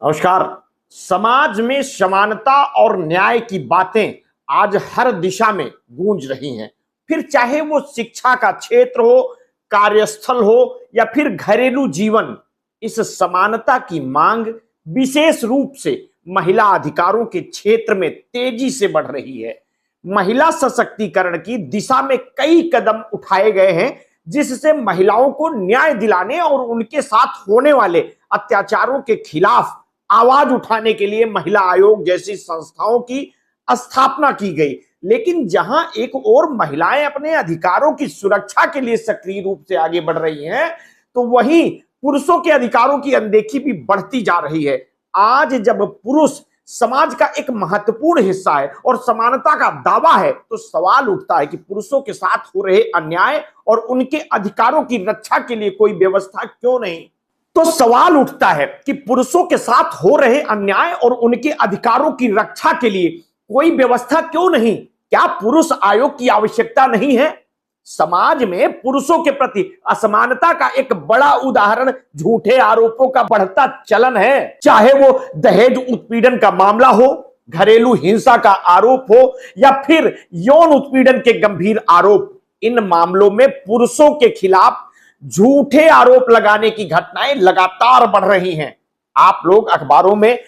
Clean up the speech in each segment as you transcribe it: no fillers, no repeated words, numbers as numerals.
नमस्कार। समाज में समानता और न्याय की बातें आज हर दिशा में गूंज रही हैं। फिर चाहे वो शिक्षा का क्षेत्र हो, कार्यस्थल हो या फिर घरेलू जीवन, इस समानता की मांग विशेष रूप से महिला अधिकारों के क्षेत्र में तेजी से बढ़ रही है। महिला सशक्तिकरण की दिशा में कई कदम उठाए गए हैं, जिससे महिलाओं को न्याय दिलाने और उनके साथ होने वाले अत्याचारों के खिलाफ आवाज उठाने के लिए महिला आयोग जैसी संस्थाओं की स्थापना की गई। लेकिन जहां एक और महिलाएं अपने अधिकारों की सुरक्षा के लिए सक्रिय रूप से आगे बढ़ रही हैं, तो वहीं पुरुषों के अधिकारों की अनदेखी भी बढ़ती जा रही है। आज जब पुरुष समाज का एक महत्वपूर्ण हिस्सा है और समानता का दावा है, तो सवाल उठता है कि पुरुषों के साथ हो रहे अन्याय और उनके अधिकारों की रक्षा के लिए कोई व्यवस्था क्यों नहीं। तो सवाल उठता है कि पुरुषों के साथ हो रहे अन्याय और उनके अधिकारों की रक्षा के लिए कोई व्यवस्था क्यों नहीं? क्या पुरुष आयोग की आवश्यकता नहीं है? समाज में पुरुषों के प्रति असमानता का एक बड़ा उदाहरण झूठे आरोपों का बढ़ता चलन है। चाहे वो दहेज उत्पीड़न का मामला हो, घरेलू हिंसा का आरोप हो या फिर यौन उत्पीड़न के गंभीर आरोप, इन मामलों में पुरुषों के खिलाफ झूठे आरोप लगाने की घटनाएं लगातार बढ़ रही हैं। आप लोग अखबारों में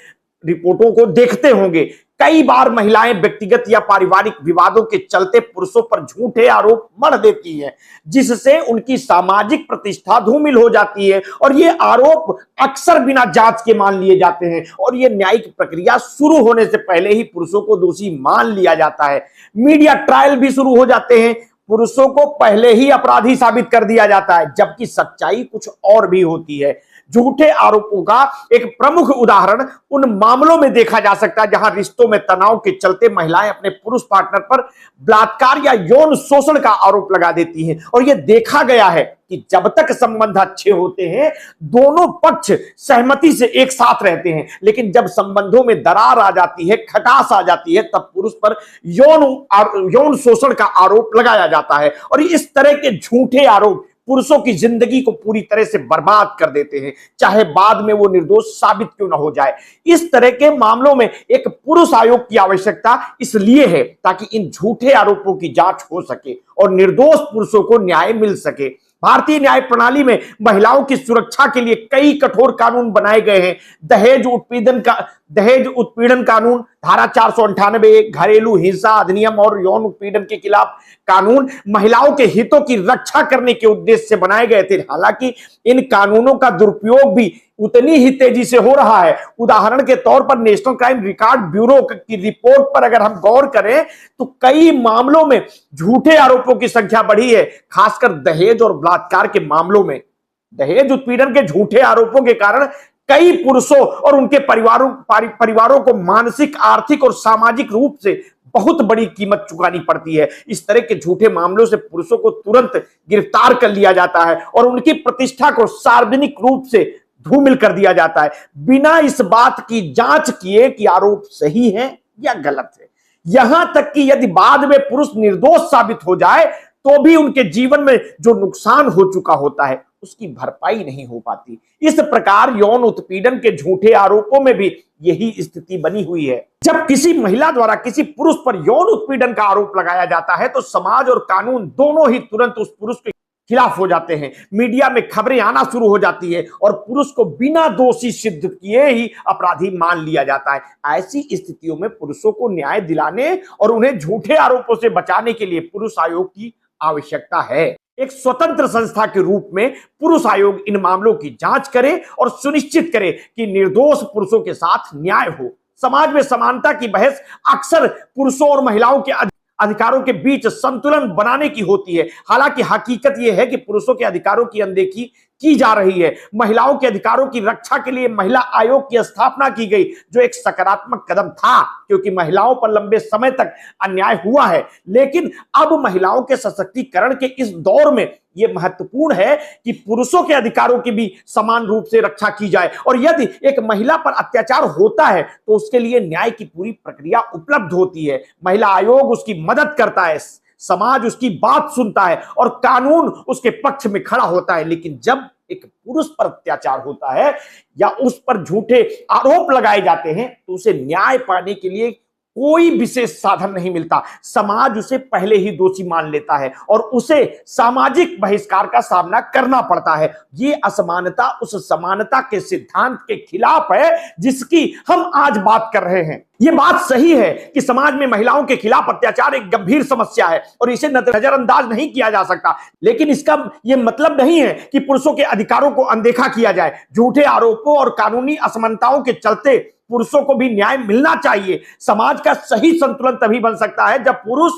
रिपोर्टों को देखते होंगे। कई बार महिलाएं व्यक्तिगत या पारिवारिक विवादों के चलते पुरुषों पर झूठे आरोप मढ़ देती हैं, जिससे उनकी सामाजिक प्रतिष्ठा धूमिल हो जाती है और ये आरोप अक्सर बिना जांच के मान लिए जाते हैं और ये न्यायिक प्रक्रिया शुरू होने से पहले ही पुरुषों को दोषी मान लिया जाता है। मीडिया ट्रायल भी शुरू हो जाते हैं, पुरुषों को पहले ही अपराधी साबित कर दिया जाता है, जबकि सच्चाई कुछ और भी होती है। झूठे आरोपों का एक प्रमुख उदाहरण उन मामलों में देखा जा सकता है जहां रिश्तों में तनाव के चलते महिलाएं अपने पुरुष पार्टनर पर बलात्कार या यौन शोषण का आरोप लगा देती हैं। और यह देखा गया है कि जब तक संबंध अच्छे होते हैं, दोनों पक्ष सहमति से एक साथ रहते हैं, लेकिन जब संबंधों में दरार आ जाती है, खटास आ जाती है, तब पुरुष पर यौन शोषण का आरोप लगाया जाता है। और इस तरह के झूठे आरोप पुरुषों की जिंदगी को पूरी तरह से बर्बाद कर देते हैं, चाहे बाद में वो निर्दोष साबित क्यों ना हो जाए। इस तरह के मामलों में एक पुरुष आयोग की आवश्यकता इसलिए है ताकि इन झूठे आरोपों की जांच हो सके और निर्दोष पुरुषों को न्याय मिल सके। भारतीय न्याय प्रणाली में महिलाओं की सुरक्षा के लिए कई कठोर कानून बनाए गए हैं। दहेज उत्पीड़न कानून, धारा 498, घरेलू हिंसा अधिनियम और यौन उत्पीड़न के खिलाफ कानून महिलाओं के हितों की रक्षा करने के उद्देश्य से बनाए गए थे। हालांकि इन कानूनों का दुरुपयोग भी उतनी ही तेजी से हो रहा है। उदाहरण के तौर पर नेशनल क्राइम रिकॉर्ड ब्यूरो की रिपोर्ट पर अगर हम गौर करें, तो कई मामलों में झूठे आरोपों की संख्या बढ़ी है, खासकर दहेज और बलात्कार के मामलों में। दहेज उत्पीड़न के झूठे आरोपों के कारण कई पुरुषों और उनके परिवारों को मानसिक, आर्थिक और सामाजिक रूप से बहुत बड़ी कीमत चुकानी पड़ती है। इस तरह के झूठे मामलों से पुरुषों को तुरंत गिरफ्तार कर लिया जाता है और उनकी प्रतिष्ठा को सार्वजनिक रूप से धूमिल कर दिया जाता है, बिना इस बात की जांच किए कि आरोप सही है या गलत है। यहां तक कि यदि बाद में पुरुष निर्दोष साबित हो जाए, तो भी उनके जीवन में जो नुकसान हो चुका होता है, उसकी भरपाई नहीं हो पाती। इस प्रकार यौन उत्पीड़न के झूठे आरोपों में भी यही स्थिति बनी हुई है। जब किसी महिला द्वारा किसी पुरुष पर यौन उत्पीड़न का आरोप लगाया जाता है, तो समाज और कानून दोनों ही तुरंत उस पुरुष के खिलाफ हो जाते हैं। मीडिया में खबरें आना शुरू हो जाती है और पुरुष को बिना दोषी सिद्ध किए ही अपराधी मान लिया जाता है। ऐसी स्थितियों में पुरुषों को न्याय दिलाने और उन्हें झूठे आरोपों से बचाने के लिए पुरुष आयोग की आवश्यकता है। एक स्वतंत्र संस्था के रूप में पुरुष आयोग इन मामलों की जांच करे और सुनिश्चित करे कि निर्दोष पुरुषों के साथ न्याय हो। समाज में समानता की बहस अक्सर पुरुषों और महिलाओं के अधिकारों के बीच संतुलन बनाने की होती है। हालांकि हकीकत यह है कि पुरुषों के अधिकारों की अनदेखी की जा रही है। महिलाओं के अधिकारों की रक्षा के लिए महिला आयोग की स्थापना की गई, जो एक सकारात्मक कदम था, क्योंकि महिलाओं पर लंबे समय तक अन्याय हुआ है। लेकिन अब महिलाओं के सशक्तिकरण के इस दौर में यह महत्वपूर्ण है कि पुरुषों के अधिकारों की भी समान रूप से रक्षा की जाए और यदि एक महिला पर अत्याचार होता है, तो उसके लिए न्याय की पूरी प्रक्रिया उपलब्ध होती है। महिला आयोग उसकी मदद करता है, समाज उसकी बात सुनता है और कानून उसके पक्ष में खड़ा होता है। लेकिन जब एक पुरुष पर अत्याचार होता है या उस पर झूठे आरोप लगाए जाते हैं तो उसे न्याय पाने के लिए कोई विशेष साधन नहीं मिलता। समाज उसे पहले ही दोषी मान लेता है और उसे सामाजिक बहिष्कार का सामना करना पड़ता है। ये असमानता उस समानता के सिद्धांत के खिलाफ है जिसकी हम आज बात कर रहे हैं। ये बात सही है कि समाज में महिलाओं के खिलाफ अत्याचार एक गंभीर समस्या है और इसे नजरअंदाज नहीं किया जा सकता, लेकिन इसका यह मतलब नहीं है कि पुरुषों के अधिकारों को अनदेखा किया जाए। झूठे आरोपों और कानूनी असमानताओं के चलते पुरुषों को भी न्याय मिलना चाहिए। समाज का सही संतुलन तभी बन सकता है जब पुरुष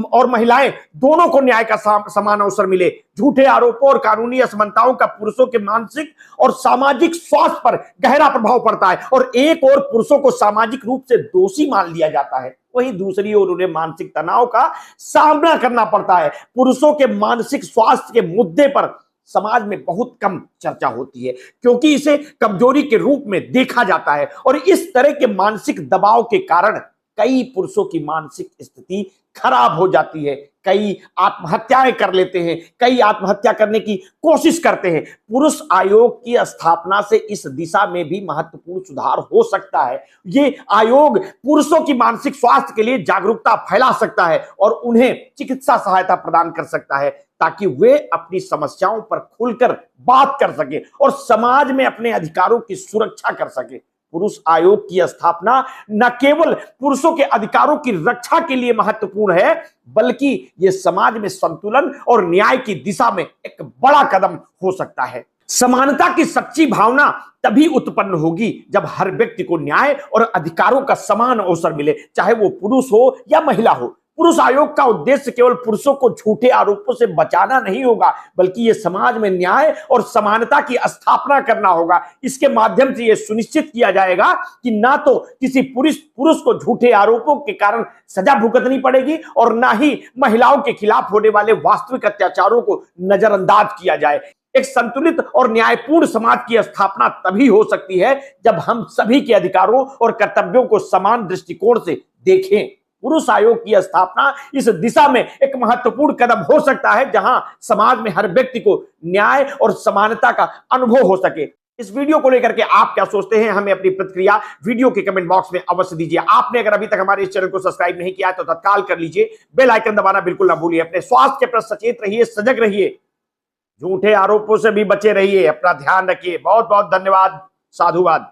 और महिलाएं दोनों को न्याय का समान अवसर मिले। झूठे आरोपों और कानूनी असमानताओं का पुरुषों के मानसिक और सामाजिक स्वास्थ्य पर गहरा प्रभाव पड़ता है और एक ओर पुरुषों को सामाजिक रूप से दोषी मान लिया जाता है, वहीं दूसरी ओर उन्हें मानसिक तनाव का सामना करना पड़ता है। पुरुषों के मानसिक स्वास्थ्य के मुद्दे पर समाज में बहुत कम चर्चा होती है क्योंकि इसे कमजोरी के रूप में देखा जाता है और इस तरह के मानसिक दबाव के कारण कई पुरुषों की मानसिक स्थिति खराब हो जाती है। कई आत्महत्याएं कर लेते हैं, कई आत्महत्या करने की कोशिश करते हैं। पुरुष आयोग की स्थापना से इस दिशा में भी महत्वपूर्ण सुधार हो सकता है। ये आयोग पुरुषों की मानसिक स्वास्थ्य के लिए जागरूकता फैला सकता है और उन्हें चिकित्सा सहायता प्रदान कर सकता है ताकि वे अपनी समस्याओं पर खुलकर बात कर सके और समाज में अपने अधिकारों की सुरक्षा कर सके। पुरुष आयोग की स्थापना न केवल पुरुषों के अधिकारों की रक्षा के लिए महत्वपूर्ण है बल्कि यह समाज में संतुलन और न्याय की दिशा में एक बड़ा कदम हो सकता है। समानता की सच्ची भावना तभी उत्पन्न होगी जब हर व्यक्ति को न्याय और अधिकारों का समान अवसर मिले, चाहे वो पुरुष हो या महिला हो। पुरुष आयोग का उद्देश्य केवल पुरुषों को झूठे आरोपों से बचाना नहीं होगा बल्कि यह समाज में न्याय और समानता की स्थापना करना होगा। इसके माध्यम से यह सुनिश्चित किया जाएगा कि ना तो किसी पुरुष को झूठे आरोपों के कारण सजा भुगतनी पड़ेगी और ना ही महिलाओं के खिलाफ होने वाले वास्तविक अत्याचारों को नजरअंदाज किया जाए। एक संतुलित और न्यायपूर्ण समाज की स्थापना तभी हो सकती है जब हम सभी के अधिकारों और कर्तव्यों को समान दृष्टिकोण से देखें। पुरुष आयोग की स्थापना इस दिशा में एक महत्वपूर्ण कदम हो सकता है जहां समाज में हर व्यक्ति को न्याय और समानता का अनुभव हो सके। इस वीडियो को लेकर के आप क्या सोचते हैं, हमें अपनी प्रतिक्रिया वीडियो के कमेंट बॉक्स में अवश्य दीजिए। आपने अगर अभी तक हमारे इस चैनल को सब्सक्राइब नहीं किया है तो तत्काल कर लीजिए, बेल आइकन दबाना बिल्कुल ना भूलिए। अपने स्वास्थ्य के प्रति सचेत रहिए, सजग रहिए, झूठे आरोपों से भी बचे रहिए, अपना ध्यान रखिए। बहुत बहुत धन्यवाद। साधुवाद।